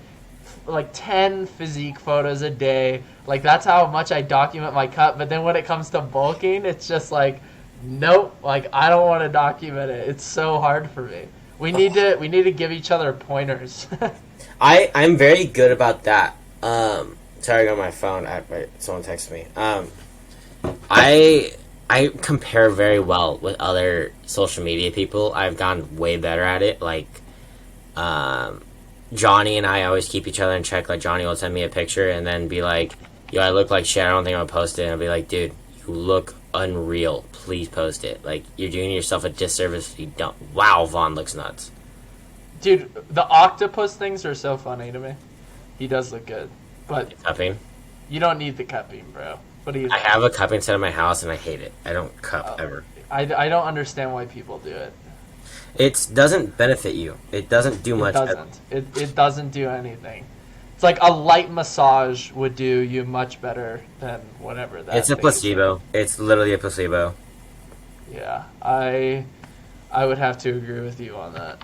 10 physique photos a day. Like that's how much I document my cut. But then when it comes to bulking, it's just like, nope. Like I don't want to document it. It's so hard for me. We need to give each other pointers. I'm very good about that. Sorry, I got my phone. Someone texted me. I compare very well with other social media people. I've gone way better at it. Like, Johnny and I always keep each other in check. Like, Johnny will send me a picture and then be like, yo, I look like shit. I don't think I'm going to post it. And I'll be like, dude, you look unreal. Please post it. Like, you're doing yourself a disservice if you don't. Wow, Vaughn looks nuts. Dude, the octopus things are so funny to me. He does look good. But Cupping? you don't need the cupping, bro. What do you I think? have a cupping set in my house and I hate it. I don't cup ever. I don't understand why people do it. It doesn't benefit you. It doesn't do much. It doesn't do anything. It's like a light massage would do you much better than whatever that. It's a thing placebo. It's literally a placebo. is. Yeah, I would have to agree with you on that.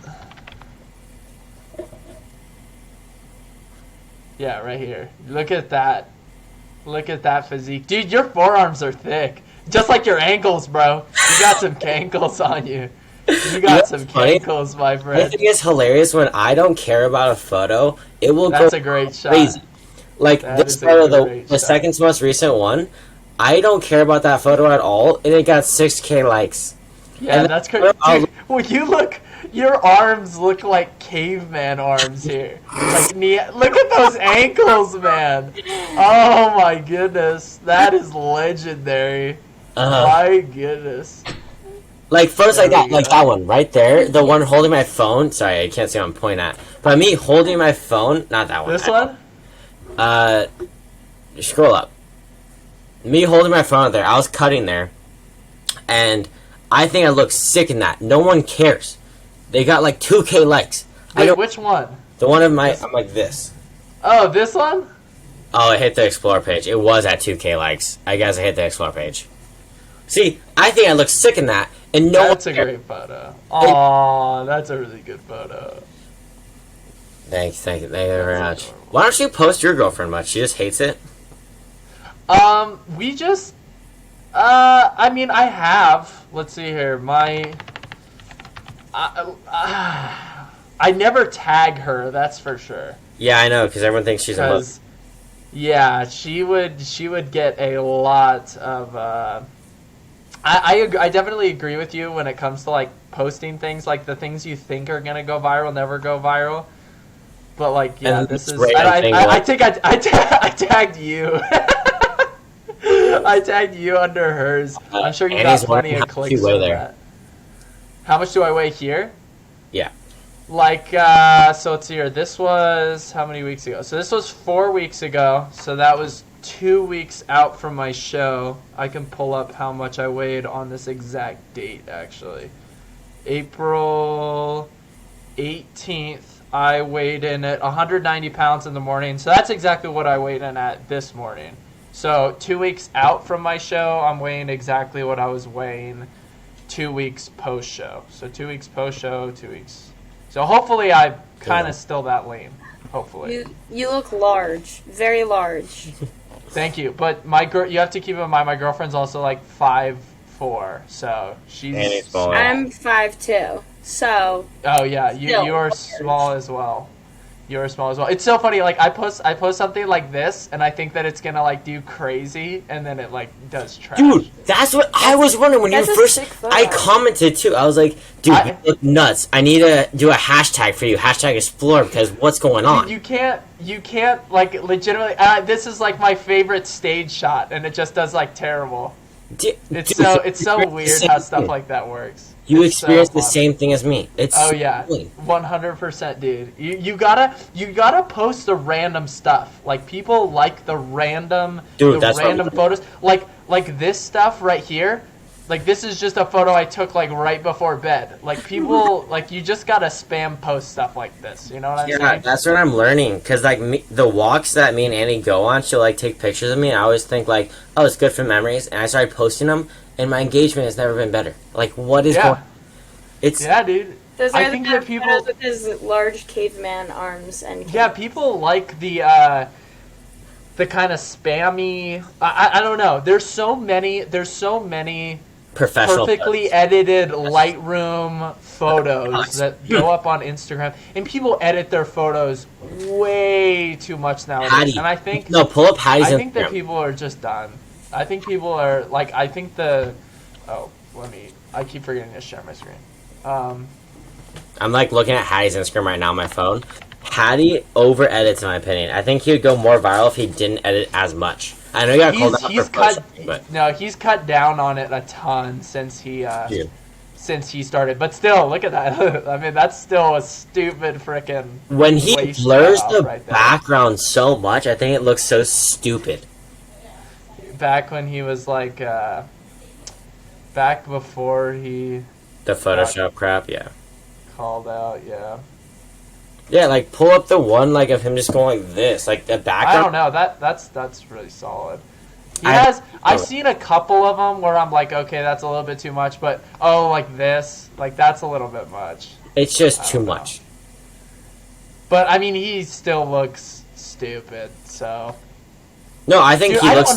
Yeah, right here. Look at that. Look at that physique. Dude, your forearms are thick. Just like your ankles, bro. You got some cankles on you. You got some cankles, my I friend. think it's hilarious when I don't care about a photo, it will That's go a great shot. crazy. Like That this is a photo, great the shot. second most recent one, I don't care about that photo at all, and it got 6K likes. Yeah, And that's crazy. Dude, well, your arms look like caveman arms here. Like, look at those ankles, man. Oh my goodness. That is legendary. My goodness. Like first There like that, we like go. that one right there, the one holding my phone. Sorry, I can't see what I'm pointing at. But me holding my phone, not that one. This one? Scroll up. Me holding my phone out there. I was cutting there, and I think I look sick in that. No one cares. They got like 2K likes. Wait, which one? The one of my, I'm like this. Oh, this one? Oh, I hit the Explore page. It was at 2K likes. I guess I hit the Explore page. See, I think I look sick in that, and no That's a one cared. great photo. Aw, that's a really good photo. Thank you very much. Why don't you post your girlfriend much? She just hates it. We just, I mean, I have. Let's see here. I never tag her. That's for sure. Yeah, I know, because everyone thinks she's a mother. Yeah, she would get a lot of. I definitely agree with you when it comes to like posting things, like the things you think are gonna go viral never go viral. But like, yeah, And this is. great, I think I tagged you. I tagged you under hers. I'm sure you got plenty of clicks for that. How much do I weigh here? Yeah. Like, so let's see here. This was how many weeks ago? So this was 4 weeks ago. So that was 2 weeks out from my show. I can pull up how much I weighed on this exact date, actually. April 18th, I weighed in at 190 pounds in the morning. So that's exactly what I weighed in at this morning. So 2 weeks out from my show, I'm weighing exactly what I was weighing 2 weeks post-show. So 2 weeks post-show, 2 weeks. So hopefully I'm kind of still that lean. Hopefully. You look large. Very large. Thank you. But you have to keep in mind my girlfriend's also like 5'4", so she's small. I'm 5'2", so. Oh yeah, you are small as well. You're small as well. It's so funny. Like I post something like this, and I think that it's gonna like do crazy, and then it like does trash. Dude, that's what I was wondering when you first. I commented too. I was like, dude, you look nuts. I need to do a hashtag for you. Hashtag explore because what's going on? You can't like legitimately. This is like my favorite stage shot, and it just does like terrible. It's so weird how stuff like that works. You experience the same thing as me. It's 100%, dude. You gotta post the random stuff. Like people like the random photos. Like this stuff right here. Like this is just a photo I took like right before bed. Like people like you just gotta spam post stuff like this. You know what I'm saying? Yeah, that's what I'm learning. Cause like the walks that me and Annie go on, she'll like take pictures of me. And I always think like, oh, it's good for memories. And I started posting them. And my engagement has never been better. Like, what is going? Yeah, dude. Those are the people with his large caveman arms and. Yeah, people like the kind of spammy. I don't know. There's so many professional, perfectly edited Lightroom photos that go up on Instagram, and people edit their photos way too much nowadays. And I think pull up Hattie's Instagram. I think that people are just done. I think people are like. I think I keep forgetting to share my screen. I'm like looking at Hattie's Instagram right now on my phone. Hattie over edits, in my opinion. I think he would go more viral if he didn't edit as much. I know he got called out but he's cut down on it a ton since he started. But still, look at that. I mean, that's still a stupid freaking. When he blurs the background so much, I think it looks so stupid. Back when he was like, back before he. The Photoshop crap, yeah. Called out, yeah. Yeah, like pull up the one like of him just going like this, like the background. I don't know. That's really solid. I've seen a couple of them where I'm like, okay, that's a little bit too much, but like this, like that's a little bit much. It's just too much. But I mean, he still looks stupid. So. No, I think he looks.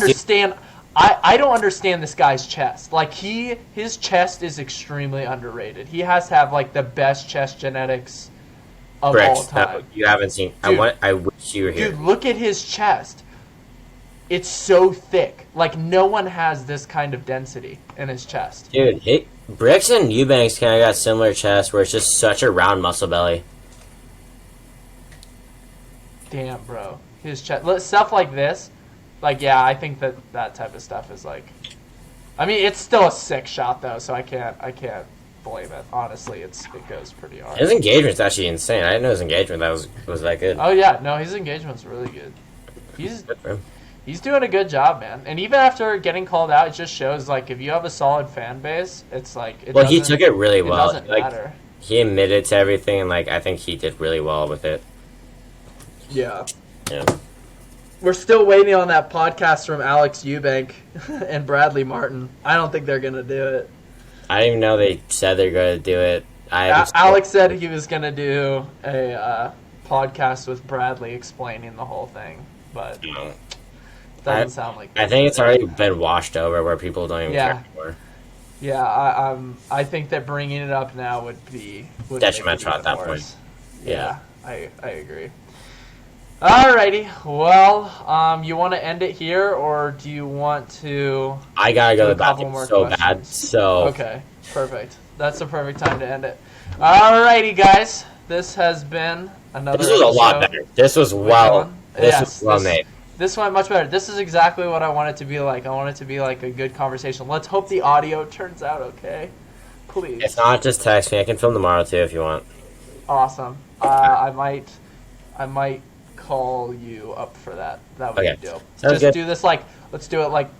I don't understand this guy's chest. Like his chest is extremely underrated. He has to have like the best chest genetics of all time. You haven't seen. Dude, I wish you were here. Dude, look at his chest. It's so thick. Like no one has this kind of density in his chest. Dude, Bricks and Eubanks kind of got similar chests where it's just such a round muscle belly. Damn, bro. His chest, stuff like this. Like, yeah, I think that type of stuff is like. I mean, it's still a sick shot though, so I can't blame it. Honestly, it goes pretty hard. His engagement's actually insane. I didn't know his engagement was that good. Oh yeah, no, his engagement's really good. He's doing a good job, man. And even after getting called out, it just shows like if you have a solid fan base, it's like. He took it really well. It doesn't matter. He admitted to everything, and like I think he did really well with it. Yeah. Yeah. we're still waiting on that podcast from Alex Eubank and Bradley Martin. I don't think they're gonna do it. I didn't even know they said they're going to do it. Alex said he was gonna do a podcast with Bradley explaining the whole thing, but doesn't sound like. I think it's already been washed over where people don't even care anymore. Yeah, I think that bringing it up now would detrimental at that point. Yeah, I agree. Alrighty, well, you want to end it here, or do you want to? I gotta go to the bathroom so bad. So okay, perfect. That's the perfect time to end it. Alrighty, guys, this has been another. This was a lot better. This was well made. This went much better. This is exactly what I want it to be like. I want it to be like a good conversation. Let's hope the audio turns out okay. Please. If not, just text me. I can film tomorrow too if you want. Awesome. I might call you up for that. That would be dope. Sounds Just good. do this let's do it like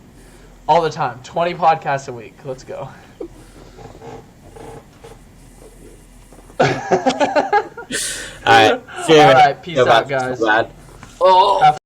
all the time. 20 podcasts a week. Let's go. Alright. Alright, peace out, guys. Oh.